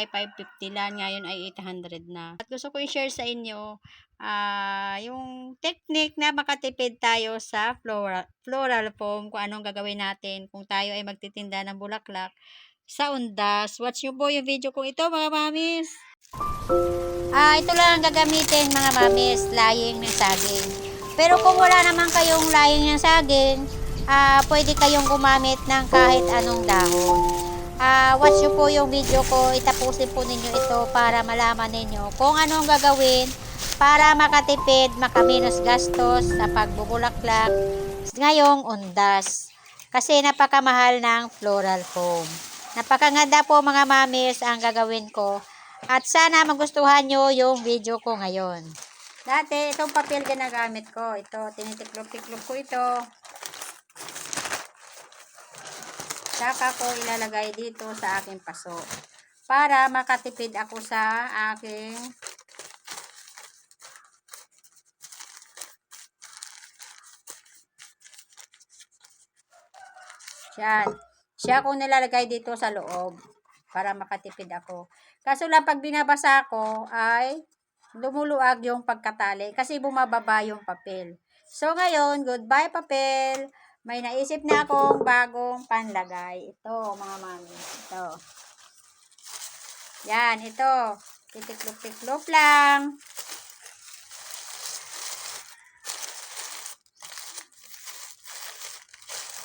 ay 550 lang, ngayon ay 800 na. At gusto ko i-share sa inyo yung technique na makatipid tayo sa floral foam, kung anong gagawin natin kung tayo ay magtitinda ng bulaklak sa undas. Watch nyo po yung video kong ito, mga mamis. Ito lang ang gagamitin, mga mamis, laying ng saging. Pero kung wala naman kayong laying ng saging, pwede kayong gumamit ng kahit anong dahon. Watch nyo po yung video ko, itapusin po ninyo ito para malaman ninyo kung anong gagawin para makatipid, makaminos gastos sa pagbubulaklak ngayong undas. Kasi napakamahal ng floral foam. Napakaganda po, mga mamis, ang gagawin ko. At sana magustuhan nyo yung video ko ngayon. Dati, itong papel ginagamit ko. Ito, tinitiklop-tiklop ko ito. Saka ko ilalagay dito sa aking paso. Para makatipid ako sa aking yan. Siya kong nilalagay dito sa loob para makatipid ako. Kaso lang pag binabasa ko ay lumuluag yung pagkatali kasi bumababa yung papel. So ngayon, goodbye papel. May naisip na akong bagong panlagay. Ito, mga mami. Ito. Yan, ito. Titiklop-tiklop lang.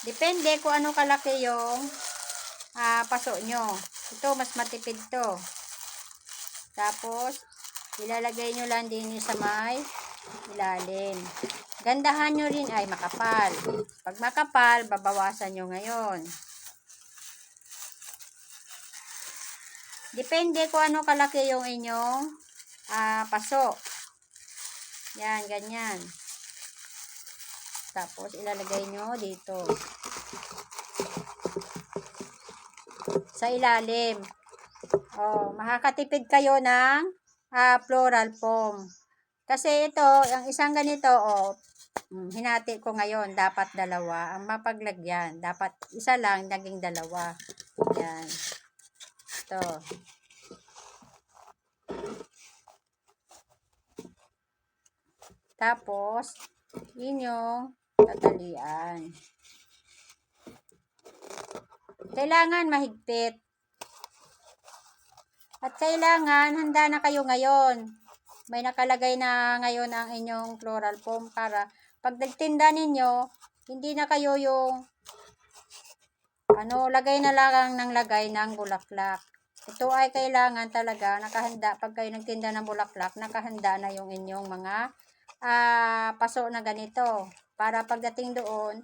Depende kung anong kalaki yung paso nyo. Ito, mas matipid to. Tapos, ilalagay nyo lang din sa may ilalim. Gandahan nyo rin ay makapal. Pag makapal, babawasan nyo ngayon. Depende kung ano kalaki yung inyong paso. Yan, ganyan. Tapos, ilalagay nyo dito. Sa ilalim. Makakatipid kayo ng floral foam. Kasi ito, ang isang ganito, hinati ko ngayon, dapat dalawa. Ang mapaglagyan, dapat isa lang, naging dalawa. Yan. Ito. Tapos, yun yung tatalian. Kailangan mahigpit. At kailangan, handa na kayo ngayon. May nakalagay na ngayon ang inyong floral foam para pag nagtinda ninyo, hindi na kayo yung lagay na lang ng lagay ng bulaklak. Ito ay kailangan talaga nakahanda. Pag kayo nagtinda ng bulaklak, nakahanda na yung inyong mga paso na ganito. Para pagdating doon,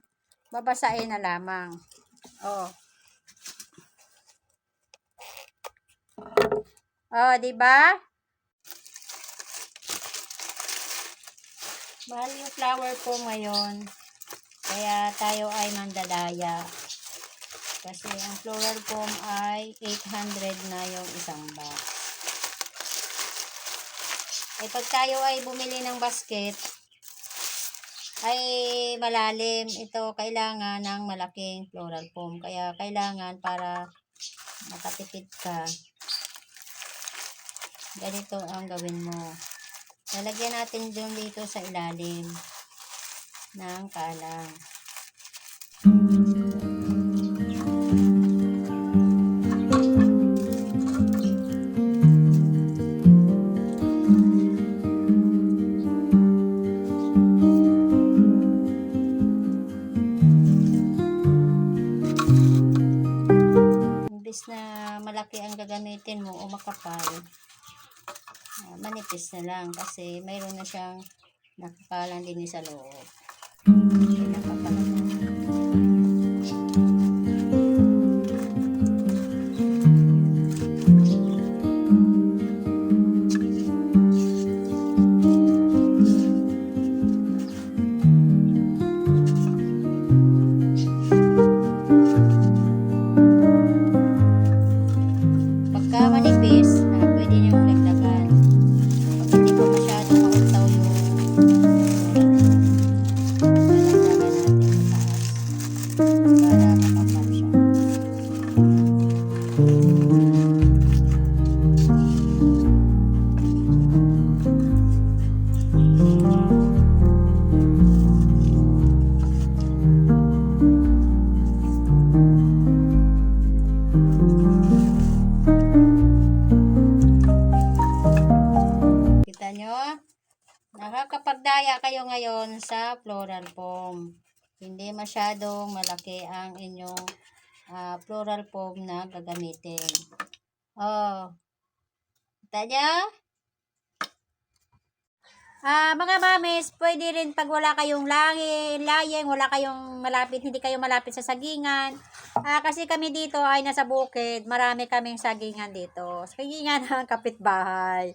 babasain na lamang. Diba? Mahal yung flower po ngayon. Kaya tayo ay mandadaya. Kasi ang floral foam ay 800 na yung isang box. Pag tayo ay bumili ng basket, ay malalim. Ito kailangan ng malaking floral foam. Kaya kailangan para makatipid ka. Ganito ang gawin mo. Lalagyan natin dito sa ilalim ng kalang. Imbis na malaki ang gagamitin mo o makapal, manipis na lang kasi mayroon na siyang nakakalang din sa loob. Pagka manipis, pwede nyo lagdagan. Pag hindi pa masyado mauntaw yung lalagdagan natin. ngayon sa floral foam. Hindi masyadong malaki ang inyong floral foam na gagamitin. Oh, kita nyo? Mga mamis, pwede rin pag wala kayong layeng, wala kayong malapit, hindi kayo malapit sa sagingan. Kasi kami dito ay nasa bukid, marami kaming sagingan dito. Sagingan ng kapitbahay.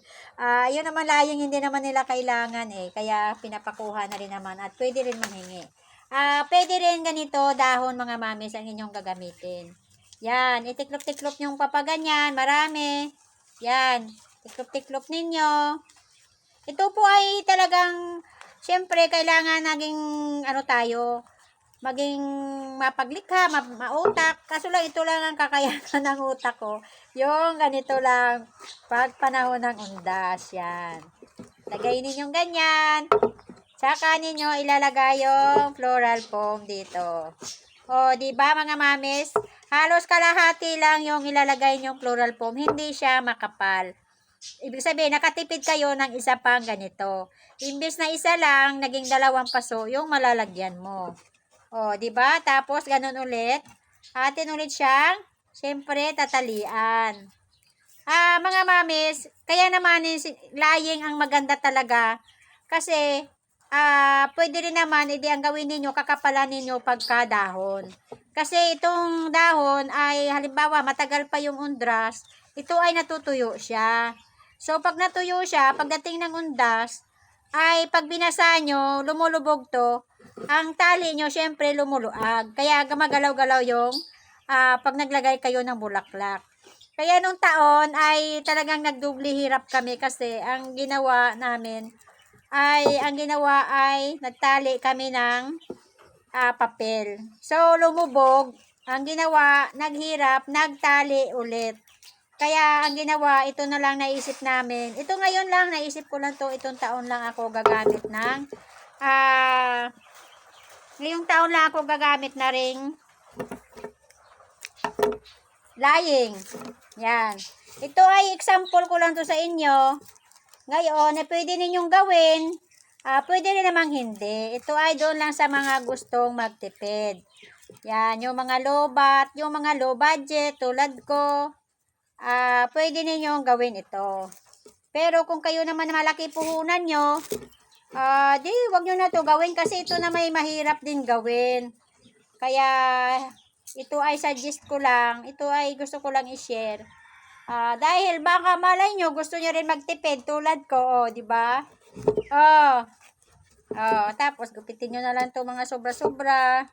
Yun naman layeng, hindi naman nila kailangan kaya pinapakuha na rin naman at pwede rin manghingi. Pwede rin ganito dahon mga mamis ang inyong gagamitin. Yan, itiklop-tiklop nyong papaganyan, marami. Yan, tiklop-tiklop ninyo. Ito po ay talagang, syempre, kailangan naging, maging mapaglikha, mautak. Kaso lang, ito lang ang kakayanan ng utak ko. Yung ganito lang, pag panahon ng undas, yan. Lagay ninyong ganyan. Saka ninyo ilalagay yung floral foam dito. O, di ba mga mamis? Halos kalahati lang yung ilalagay nyong floral foam. Hindi siya makapal. Ibig sabihin, nakatipid kayo ng isa pang ganito. Imbes na isa lang, naging 2 paso yung malalagyan mo. O, di ba? Tapos, ganun ulit. Atin ulit siyang, siyempre, tatalian. Mga mamis, kaya naman, laying ang maganda talaga. Kasi, pwede rin naman, ang gawin ninyo, kakapalan ninyo pagkadahon. Kasi itong dahon ay, halimbawa, matagal pa yung undras, ito ay natutuyo siya. So, pag natuyo siya, pagdating ng undas, ay pag binasa nyo, lumulubog to, ang tali nyo, syempre, lumuluag. Kaya gumagalaw-galaw yung pag naglagay kayo ng bulaklak. Kaya nung taon ay talagang nagdubli hirap kami kasi ang ginawa ay nagtali kami ng papel. So, lumubog. Ang ginawa, naghirap, nagtali ulit. Kaya, ang ginawa, ito na lang naisip namin. Ito ngayon lang, naisip ko lang to, itong taon lang ako gagamit ng, ngayong taon lang ako gagamit na ring laying. Yan. Ito ay example ko lang to sa inyo. Ngayon, pwede ninyong gawin, pwede rin namang hindi. Ito ay doon lang sa mga gustong magtipid. Yan, yung mga low budget, tulad ko, pwede ninyong gawin ito. Pero kung kayo naman malaki puhunan nyo, wag nyo na to gawin kasi ito na may mahirap din gawin. Kaya, ito ay suggest ko lang, ito ay gusto ko lang i-share. Dahil baka malay nyo, gusto nyo rin magtipid tulad ko, di ba? Tapos gupitin nyo na lang to mga sobra-sobra.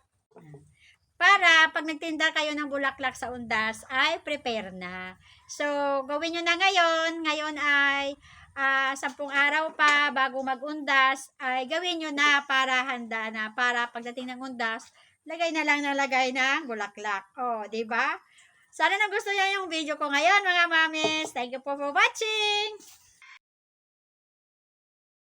Para pag nagtinda kayo ng bulaklak sa undas, ay prepare na. So, gawin nyo na ngayon. Ngayon ay 10 araw pa bago mag-undas, ay gawin nyo na para handa na. Para pagdating ng undas, lagay na lang na lagay ng bulaklak. Di ba? Sana nagustuhan yung video ko ngayon mga mamis. Thank you for watching!